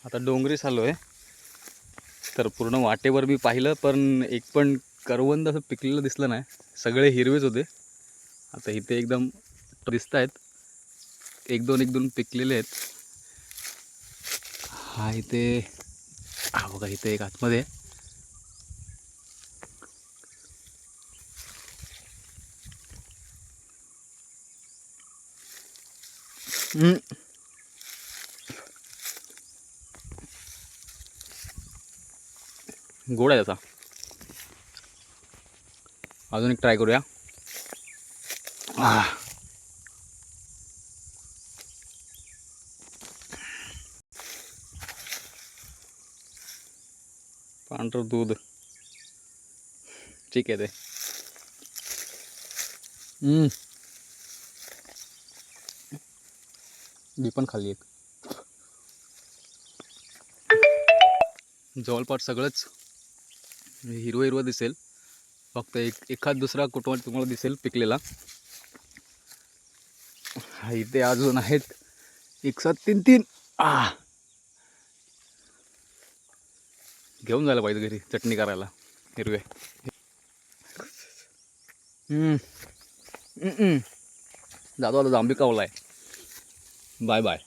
आता डोंगरीस आलो आहे. तर पूर्ण वाटेवर मी पाहिलं पण एक पण करवंद असं पिकलेलं दिसलं नाही. सगळे हिरवेच होते. आता इथे एकदम दिसत आहेत. एक दोन पिकलेले आहेत. हा इथे हा बघा इथे एक आतमध्ये आहे. गोड आहे त्याचा. अजून एक ट्राय करूया. पांढरं दूध ठीक आहे ते. मी पण खाल्ली एक. जवळपास सगळंच हिरवं हिरवं दिसेल. फक्त एखाद दुसरा कुटुंब तुम्हाला दिसेल पिकलेला. इथे अजून आहेत 1 7 3 3. घेऊन जायला पाहिजे घरी चटणी करायला हिरवे. जातो आता जांभी कावला आहे. Bye bye.